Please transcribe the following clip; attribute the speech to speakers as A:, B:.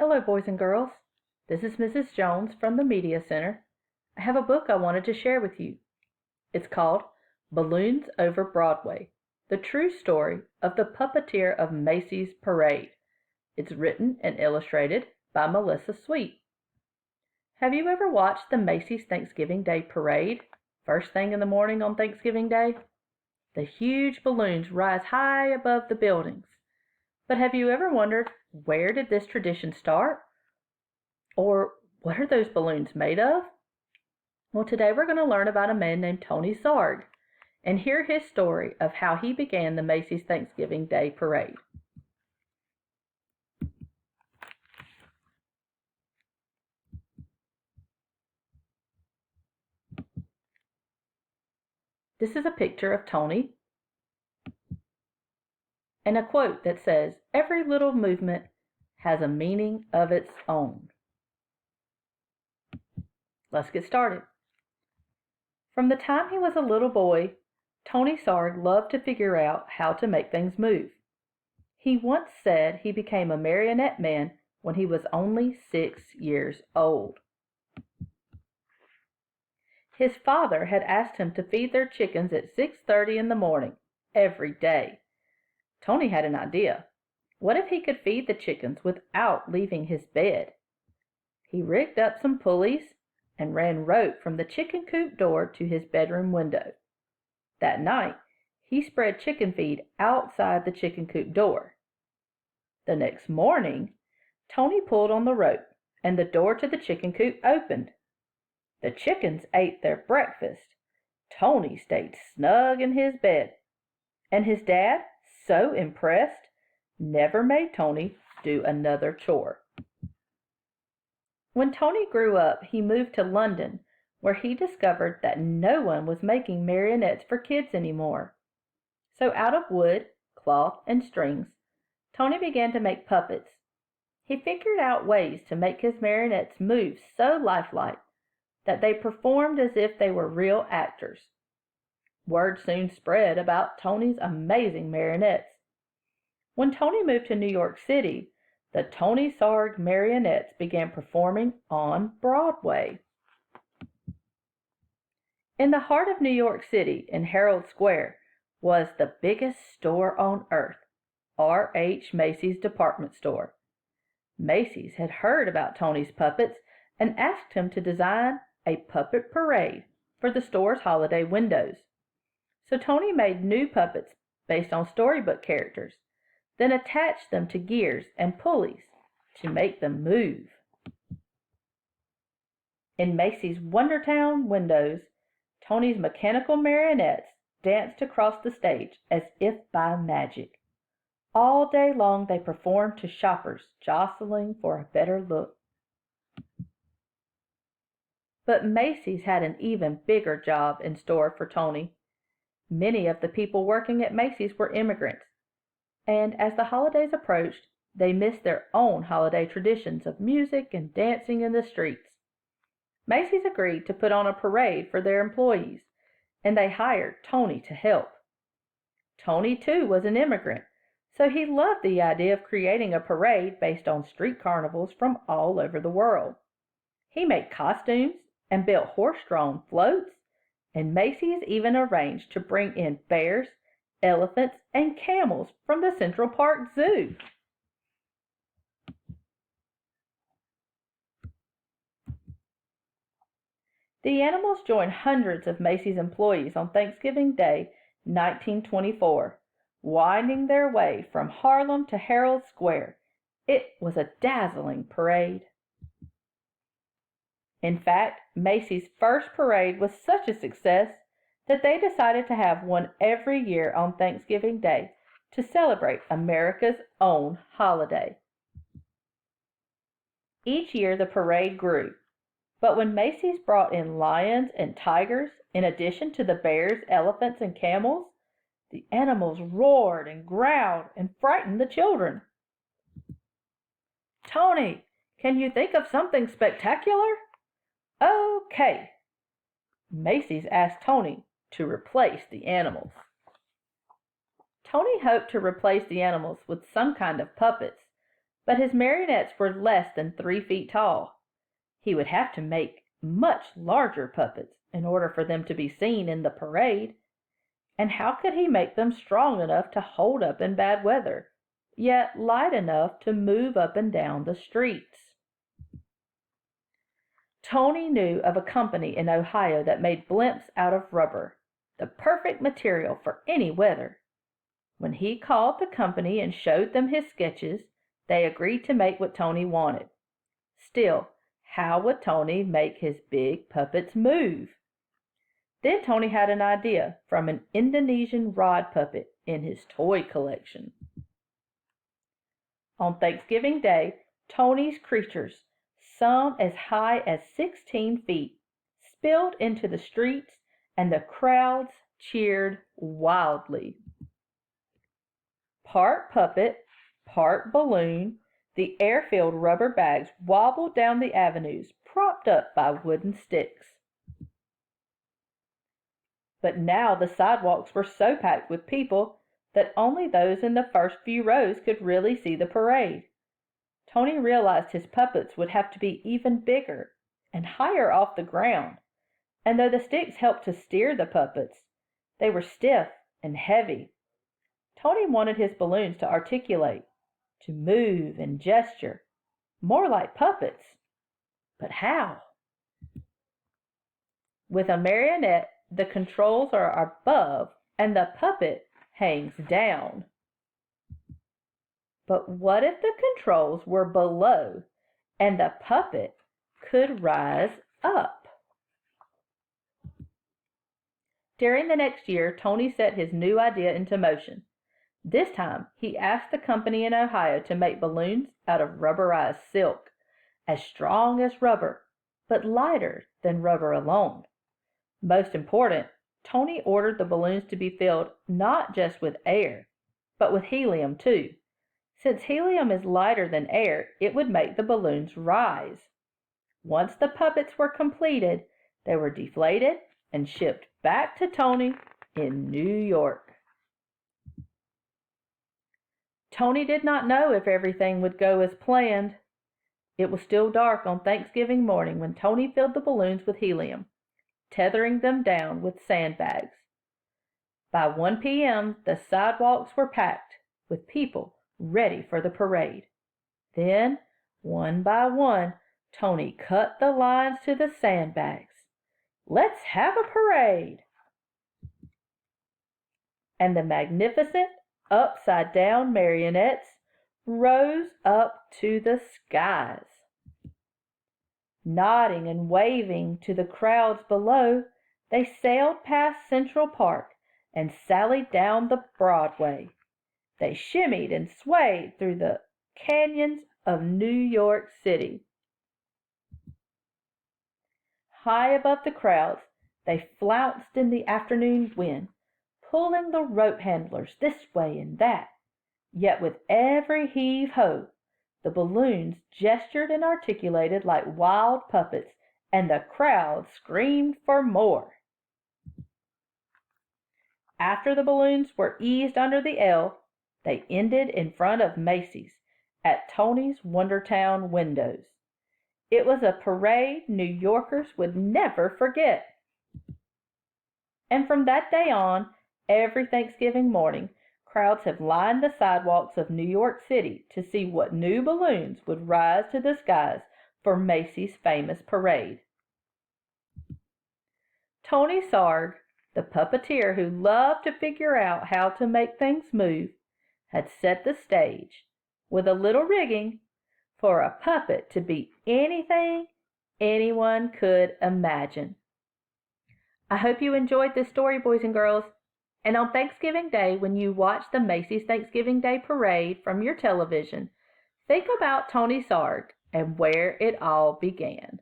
A: Hello, boys and girls. This is Mrs. Jones from the Media Center. I have a book I wanted to share with you. It's called Balloons Over Broadway, the true story of the puppeteer of Macy's Parade. It's written and illustrated by Melissa Sweet. Have you ever watched the Macy's Thanksgiving Day Parade, first thing in the morning on Thanksgiving Day? The huge balloons rise high above the buildings. But have you ever wondered, where did this tradition start? Or what are those balloons made of? Well, today we're going to learn about a man named Tony Zarg and hear his story of how he began the Macy's Thanksgiving Day Parade. This is a picture of Tony and a quote that says, "Every little movement has a meaning of its own." Let's get started. From the time he was a little boy, Tony Zarg loved to figure out how to make things move. He once said he became a marionette man when he was only 6 years old. His father had asked him to feed their chickens at 6:30 in the morning every day. Tony had an idea. What if he could feed the chickens without leaving his bed? He rigged up some pulleys and ran rope from the chicken coop door to his bedroom window. That night, he spread chicken feed outside the chicken coop door. The next morning, Tony pulled on the rope and the door to the chicken coop opened. The chickens ate their breakfast. Tony stayed snug in his bed, and his dad, so impressed, never made Tony do another chore. When Tony grew up, he moved to London, where he discovered that no one was making marionettes for kids anymore. So out of wood, cloth, and strings, Tony began to make puppets. He figured out ways to make his marionettes move so lifelike that they performed as if they were real actors. Word soon spread about Tony's amazing marionettes. When Tony moved to New York City, the Tony Zarg marionettes began performing on Broadway. In the heart of New York City, in Herald Square, was the biggest store on earth, R.H. Macy's department store. Macy's had heard about Tony's puppets and asked him to design a puppet parade for the store's holiday windows. So Tony made new puppets based on storybook characters, then attached them to gears and pulleys to make them move. In Macy's Wondertown windows, Tony's mechanical marionettes danced across the stage as if by magic. All day long they performed to shoppers jostling for a better look. But Macy's had an even bigger job in store for Tony. Many of the people working at Macy's were immigrants, and as the holidays approached, they missed their own holiday traditions of music and dancing in the streets. Macy's agreed to put on a parade for their employees, and they hired Tony to help. Tony, too, was an immigrant, so he loved the idea of creating a parade based on street carnivals from all over the world. He made costumes and built horse-drawn floats, and Macy's even arranged to bring in bears, elephants, and camels from the Central Park Zoo. The animals joined hundreds of Macy's employees on Thanksgiving Day, 1924, winding their way from Harlem to Herald Square. It was a dazzling parade. In fact, Macy's first parade was such a success that they decided to have one every year on Thanksgiving Day to celebrate America's own holiday. Each year the parade grew, but when Macy's brought in lions and tigers, in addition to the bears, elephants, and camels, the animals roared and growled and frightened the children. "Tony, can you think of something spectacular?" "Okay." Macy's asked Tony to replace the animals. Tony hoped to replace the animals with some kind of puppets, but his marionettes were less than 3 feet tall. He would have to make much larger puppets in order for them to be seen in the parade. And how could he make them strong enough to hold up in bad weather, yet light enough to move up and down the streets? Tony knew of a company in Ohio that made blimps out of rubber, the perfect material for any weather. When he called the company and showed them his sketches, they agreed to make what Tony wanted. Still, how would Tony make his big puppets move? Then Tony had an idea from an Indonesian rod puppet in his toy collection. On Thanksgiving Day, Tony's creatures, some as high as 16 feet, spilled into the streets, and the crowds cheered wildly. Part puppet, part balloon, the air-filled rubber bags wobbled down the avenues, propped up by wooden sticks. But now the sidewalks were so packed with people that only those in the first few rows could really see the parade. Tony realized his puppets would have to be even bigger and higher off the ground, and though the sticks helped to steer the puppets, they were stiff and heavy. Tony wanted his balloons to articulate, to move and gesture, more like puppets. But how? With a marionette, the controls are above and the puppet hangs down. But what if the controls were below and the puppet could rise up? During the next year, Tony set his new idea into motion. This time, he asked the company in Ohio to make balloons out of rubberized silk, as strong as rubber, but lighter than rubber alone. Most important, Tony ordered the balloons to be filled not just with air, but with helium too. Since helium is lighter than air, it would make the balloons rise. Once the puppets were completed, they were deflated and shipped back to Tony in New York. Tony did not know if everything would go as planned. It was still dark on Thanksgiving morning when Tony filled the balloons with helium, tethering them down with sandbags. By 1 p.m., the sidewalks were packed with people ready for the parade. Then, one by one, Tony cut the lines to the sandbags. Let's have a parade! And the magnificent upside-down marionettes rose up to the skies. Nodding and waving to the crowds below, they sailed past Central Park and sallied down the Broadway. They shimmied and swayed through the canyons of New York City. High above the crowds, they flounced in the afternoon wind, pulling the rope handlers this way and that. Yet with every heave-ho, the balloons gestured and articulated like wild puppets, and the crowd screamed for more. After the balloons were eased under the L, they ended in front of Macy's at Tony's Wondertown windows. It was a parade New Yorkers would never forget. And from that day on, every Thanksgiving morning, crowds have lined the sidewalks of New York City to see what new balloons would rise to the skies for Macy's famous parade. Tony Sarg, the puppeteer who loved to figure out how to make things move, had set the stage, with a little rigging, for a puppet to be anything anyone could imagine. I hope you enjoyed this story, boys and girls. And on Thanksgiving Day, when you watch the Macy's Thanksgiving Day Parade from your television, think about Tony Sarg and where it all began.